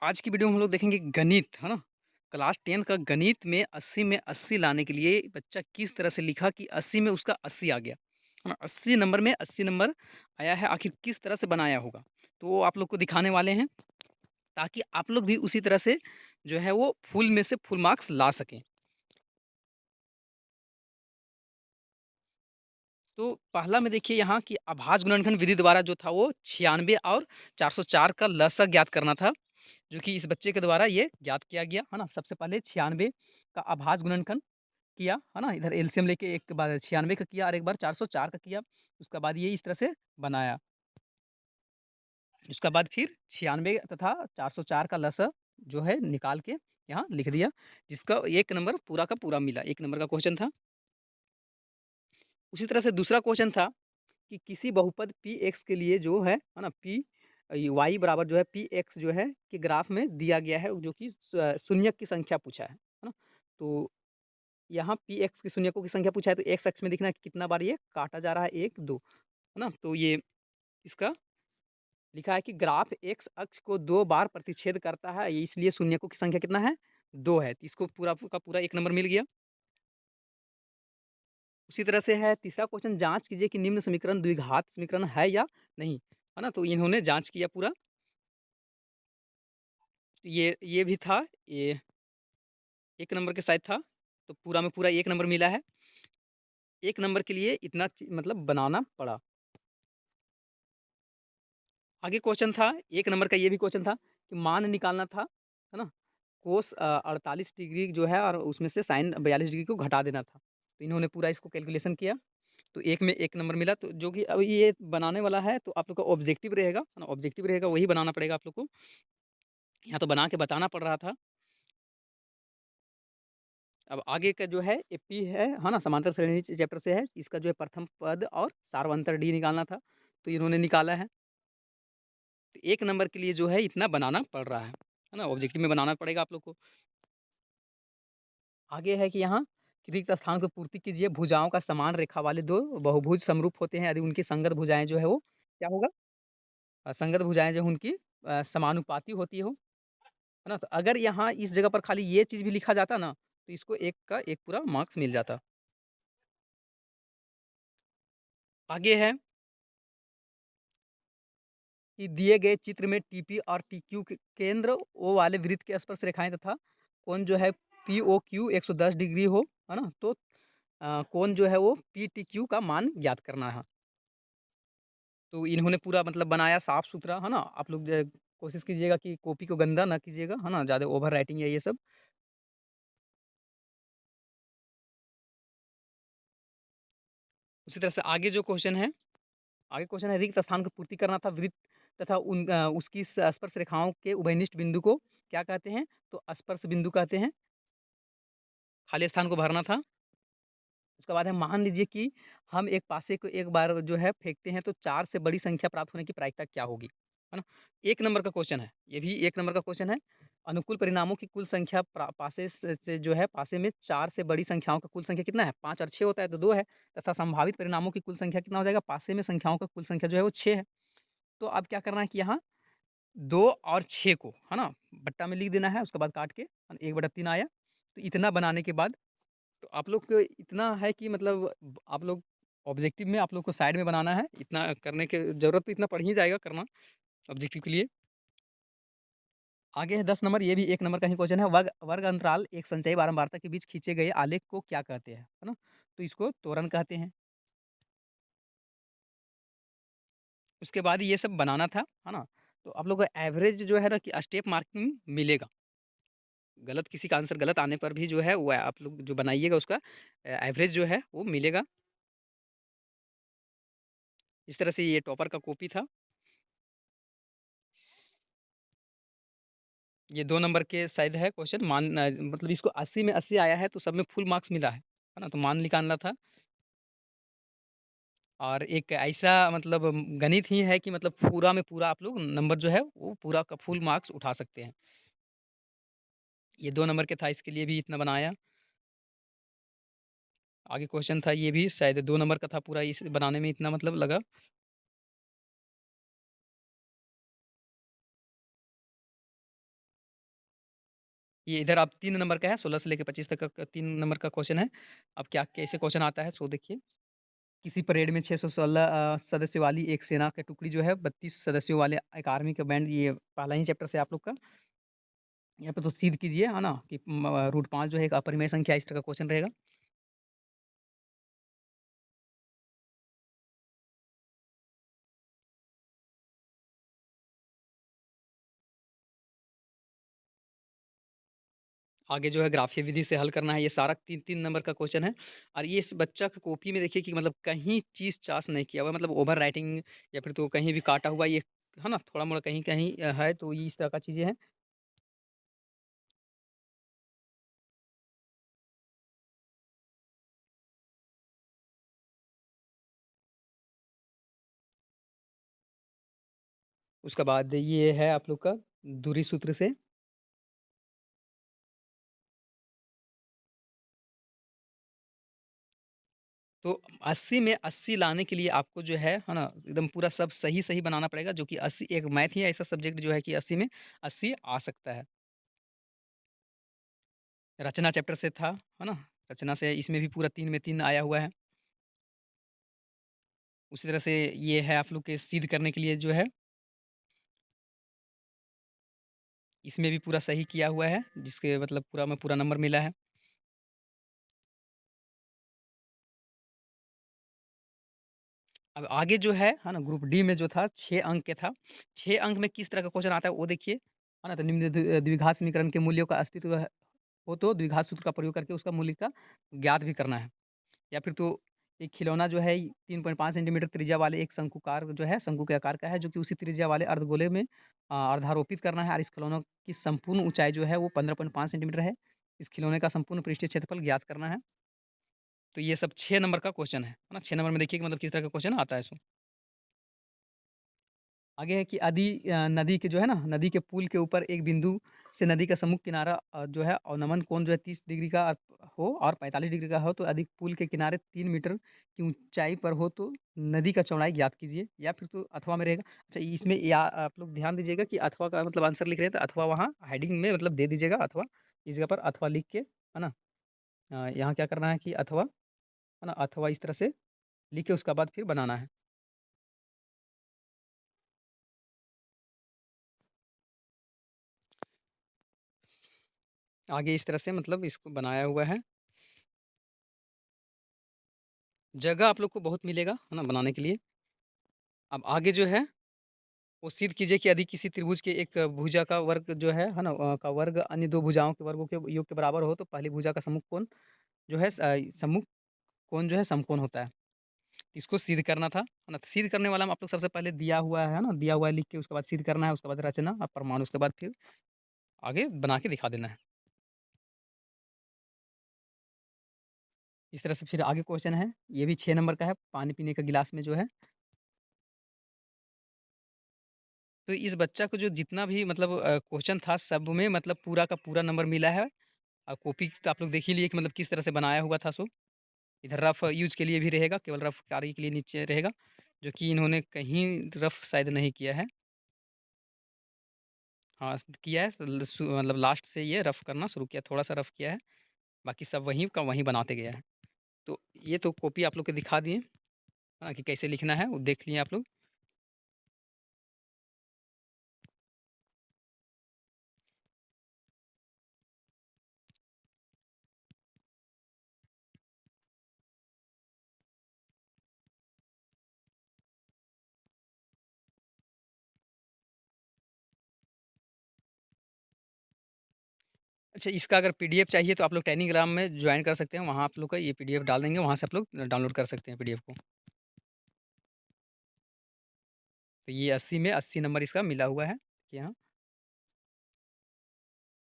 आज की वीडियो में हम लोग देखेंगे गणित, है ना? क्लास 10 का गणित में 80 लाने के लिए बच्चा किस तरह से लिखा कि 80 में उसका 80 आ गया, है ना? 80 नंबर में 80 नंबर आया है, आखिर किस तरह से बनाया होगा? तो वो आप लोग को दिखाने वाले हैं, ताकि आप लोग भी उसी तरह से जो है वो फुल में से फुल मार्क्स ला सकें। तो पहला में देखिए यहाँ कि अभाज्य गुणनखंड विधि द्वारा जो था वो 96 और 404 का लसागु ज्ञात करना था। जो कि इस बच्चे के द्वारा ये ज्ञात किया गया, है ना? सबसे पहले 96 का अभाज्य गुणनखंड किया, है ना? इधर एलसीएम लेके एक बार 96 का किया और एक बार 404 का किया। उसके बाद ये इस तरह से बनाया। उसके बाद फिर 96 तथा 404 का लसा जो है निकाल के यहाँ लिख दिया, जिसका 1 नंबर पूरा का पूरा मिला। 1 नंबर का क्वेश्चन था। उसी तरह से दूसरा क्वेश्चन था कि किसी बहुपद पी एक्स के लिए जो है ना? पी वाई बराबर जो है पी एक्स जो है कि ग्राफ में दिया गया है, जो कि शून्यक की संख्या पूछा है ना? तो यहाँ पी एक्स की शून्यकों की संख्या पूछा है, तो एक्स अक्ष में दिखना है कि कितना बार ये काटा जा रहा है, 1 2, है ना? तो ये इसका लिखा है कि ग्राफ एक्स अक्ष को 2 बार प्रतिच्छेद करता है, इसलिए शून्यकों की संख्या कितना है, 2 है। तो इसको पूरा का पूरा 1 नंबर मिल गया। उसी तरह से है तीसरा क्वेश्चन, जांच कीजिए कि निम्न समीकरण द्विघात समीकरण है या नहीं, है ना? तो इन्होंने जांच किया पूरा। ये भी था, ये 1 नंबर के शायद था, तो पूरा में पूरा 1 नंबर मिला है। 1 नंबर के लिए इतना मतलब बनाना पड़ा। आगे क्वेश्चन था 1 नंबर का, ये भी क्वेश्चन था कि मान निकालना था, है ना? कोस 48 डिग्री जो है और उसमें से साइन 42 डिग्री को घटा देना था। तो इन्होंने पूरा इसको कैलकुलेशन किया, तो एक में 1 नंबर मिला। तो जो कि अब ये बनाने वाला है, तो आप लोग का ऑब्जेक्टिव रहेगा, है ना? ऑब्जेक्टिव रहेगा, वही बनाना पड़ेगा आप लोग को। यहाँ तो बना के बताना पड़ रहा था। अब आगे का जो है एपी है ना? समांतर श्रेणी चैप्टर से है। इसका जो है प्रथम पद और सार्वंतर डी निकालना था, तो इन्होंने निकाला है। तो 1 नंबर के लिए जो है इतना बनाना पड़ रहा है ना? ऑब्जेक्टिव में बनाना पड़ेगा आप लोग को। आगे है कि यहाँ रिक्त स्थान को पूर्ति कीजिए। भुजाओं का समान रेखा वाले 2 बहुभुज समरूप होते हैं, यदि उनकी संगत भुजाएँ जो है वो क्या होगा? संगत भुजाएँ जो उनकी समानुपाती होती हो, है ना? तो अगर यहाँ इस जगह पर खाली ये चीज़ भी लिखा जाता ना, तो इसको 1 का 1 पूरा मार्क्स मिल जाता। आगे है कि दिए गए चित्र में टीपी और टीक्यू के केंद्र ओ वाले वृत्त के स्पर्श रेखाएँ तथा कोण जो है पीओक्यू 110 डिग्री हो, है ना? तो कोण जो है वो पीटीक्यू का मान ज्ञात करना है। तो इन्होंने पूरा मतलब बनाया साफ-सुथरा, है ना? आप लोग जो है कोशिश कीजिएगा कि कॉपी को गंदा ना कीजिएगा, है ना? ज़्यादा ओवर राइटिंग या ये सब। उसी तरह से आगे जो क्वेश्चन है, आगे क्वेश्चन है रिक्त स्थान को पूर्ति करना था। वृत्त तथा उसकी स्पर्श रेखाओं के उभयनिष्ठ बिंदु को क्या कहते हैं? तो स्पर्श बिंदु कहते हैं। खाली स्थान को भरना था। उसके बाद है मान लीजिए कि हम एक पासे को एक बार जो है फेंकते हैं, तो 4 से बड़ी संख्या प्राप्त होने की प्रायिकता क्या होगी? है ना? 1 नंबर का क्वेश्चन है, ये भी 1 नंबर का क्वेश्चन है। अनुकूल परिणामों की कुल संख्या पासे से जो है, पासे में 4 से बड़ी संख्याओं का कुल संख्या कितना है? 5 और 6 होता है, तो 2 है। तथा संभावित परिणामों की कुल संख्या कितना हो जाएगा? पासे में संख्याओं का कुल संख्या जो है वो 6 है। तो अब क्या करना है कि यहाँ 2 और 6 को, है ना, बट्टा में लिख देना है, उसके बाद काट के 1/3 आया। तो इतना बनाने के बाद, तो आप लोग को इतना है कि मतलब आप लोग ऑब्जेक्टिव में आप लोग को साइड में बनाना है। इतना करने की ज़रूरत तो इतना पड़ ही जाएगा करना ऑब्जेक्टिव के लिए। आगे है 10 नंबर, ये भी 1 नंबर का ही क्वेश्चन है। वर्ग वर्ग अंतराल एक संचयी बारंबारता के बीच खींचे गए आलेख को क्या कहते हैं? है ना? तो इसको त्वरण कहते हैं। उसके बाद ये सब बनाना था, है ना? तो आप लोग को एवरेज जो है ना कि स्टेप मार्किंग मिलेगा। गलत किसी का आंसर गलत आने पर भी जो है वो आप लोग जो बनाइएगा उसका एवरेज जो है वो मिलेगा। इस तरह से ये टॉपर का कॉपी था। ये 2 नंबर के शायद है क्वेश्चन। मतलब इसको 80 में 80 आया है, तो सब में फुल मार्क्स मिला है ना? तो मान निकालना था। और एक ऐसा मतलब गणित ही है कि मतलब पूरा में पूरा आप लोग नंबर जो है वो पूरा का फुल मार्क्स उठा सकते हैं। ये 2 नंबर के था, इसके लिए भी इतना बनाया। आगे क्वेश्चन था, ये भी शायद 2 नंबर का था, पूरा इस बनाने में इतना मतलब लगा। ये इधर अब 3 नंबर का है, 16 से लेके 25 तक का 3 नंबर का क्वेश्चन है। अब क्या कैसे क्वेश्चन आता है सो देखिए। किसी परेड में 616 सदस्यों वाली एक सेना की टुकड़ी जो है 32 सदस्यों वाले एक आर्मी का बैंड, ये पहला ही चैप्टर से आप लोग का। यहाँ पे तो सिद्ध कीजिए, है ना? कि रूट 5 जो है एक अपरिमेय संख्या, इस तरह का क्वेश्चन रहेगा। आगे जो है ग्राफीय विधि से हल करना है, ये सारा 3-3 नंबर का क्वेश्चन है। और ये इस बच्चा की कॉपी में देखिए कि मतलब कहीं चीज़ चास नहीं किया हुआ है, मतलब ओवर राइटिंग या फिर तो कहीं भी काटा हुआ ये, है ना? थोड़ा-मोड़ा कहीं-कहीं है, तो ये इस तरह का चीज़ें हैं। उसके बाद ये है आप लोग का दूरी सूत्र से। तो 80 में 80 लाने के लिए आपको जो है ना? एकदम पूरा सब सही-सही बनाना पड़ेगा, जो कि 80 एक मैथ ही ऐसा सब्जेक्ट जो है कि 80 में 80 आ सकता है। रचना चैप्टर से था, है ना? रचना से इसमें भी पूरा 3 में 3 आया हुआ है। उसी तरह से ये है आप लोग के सिद्ध करने के लिए जो है, इसमें भी पूरा सही किया हुआ है, जिसके मतलब पूरा में पूरा नंबर मिला है। अब आगे जो है ना? ग्रुप डी में जो था 6 अंक के था। 6 अंक में किस तरह का क्वेश्चन आता है वो देखिए, है ना? तो निम्न द्विघात समीकरण के मूल्यों का अस्तित्व हो तो द्विघात सूत्र का प्रयोग करके उसका मूल्य का ज्ञात भी करना है। या फिर तो एक खिलौना जो है 3.5 सेंटीमीटर त्रिज्या वाले एक शंकुकार जो है, शंकु के आकार का है, जो कि उसी त्रिज्या वाले अर्धगोले में अर्धारोपित करना है, और इस खिलौनों की संपूर्ण ऊँचाई जो है वो 15.5 सेंटीमीटर है। इस खिलौने का संपूर्ण पृष्ठीय क्षेत्रफल ज्ञात करना है। तो ये सब 6 नंबर का क्वेश्चन है ना? 6 नंबर में देखिए कि मतलब किस तरह का क्वेश्चन आता है सो। आगे है कि नदी के जो है ना, नदी के पुल के ऊपर एक बिंदु से नदी का सम्मुख किनारा जो है अवनमन कोण जो है 30 डिग्री का हो और 45 डिग्री का हो, तो अधिक पुल के किनारे 3 मीटर की ऊंचाई पर हो तो नदी का चौड़ाई ज्ञात कीजिए। या फिर तो अथवा में रहेगा। अच्छा, इसमें या आप लोग ध्यान दीजिएगा कि अथवा का मतलब आंसर लिख रहे हैं तो अथवा वहाँ हेडिंग में मतलब दे दीजिएगा अथवा, इस जगह पर अथवा लिख के, है ना? यहाँ क्या करना है कि अथवा, है ना? अथवा इस तरह से लिख के उसके बाद फिर बनाना है। आगे इस तरह से मतलब इसको बनाया हुआ है। जगह आप लोग को बहुत मिलेगा, है ना, बनाने के लिए। अब आगे जो है वो सिद्ध कीजिए कि यदि किसी त्रिभुज के एक भुजा का वर्ग जो है ना, का वर्ग अन्य 2 भुजाओं के वर्गों के योग के बराबर हो तो पहली भुजा का सम्मुख कोण जो है सम्मुख कोण जो है समकोण होता है। इसको सिद्ध करना था, है ना? तो सिद्ध करने वाला में आप लोग सबसे पहले दिया हुआ है ना, दिया हुआ है लिख के उसके बाद सिद्ध करना है, उसके बाद रचना और प्रमाण, उसके बाद फिर आगे बना के दिखा देना है। इस तरह से फिर आगे क्वेश्चन है, ये भी 6 नंबर का है, पानी पीने का गिलास में जो है। तो इस बच्चा को जो जितना भी मतलब क्वेश्चन था सब में मतलब पूरा का पूरा नंबर मिला है। और कॉपी तो आप लोग देख ही लिए कि मतलब किस तरह से बनाया हुआ था सो। इधर रफ यूज़ के लिए भी रहेगा, केवल रफ कार्य के लिए नीचे रहेगा, जो कि इन्होंने कहीं रफ शायद नहीं किया है। हाँ, किया है मतलब लास्ट से ये रफ करना शुरू किया, थोड़ा-सा रफ किया है, बाकी सब वहीं का वहीं बनाते गया है। तो ये तो कॉपी आप लोग को दिखा दिए, हाँ, कि कैसे लिखना है, वो देख लिए आप लोग। अच्छा, इसका अगर पीडीएफ चाहिए तो आप लोग टेलीग्राम में जॉइन कर सकते हैं, वहाँ आप लोग का ये पीडीएफ डाल देंगे, वहाँ से आप लोग डाउनलोड कर सकते हैं पीडीएफ को। तो ये 80 में 80 नंबर इसका मिला हुआ है, कि हाँ।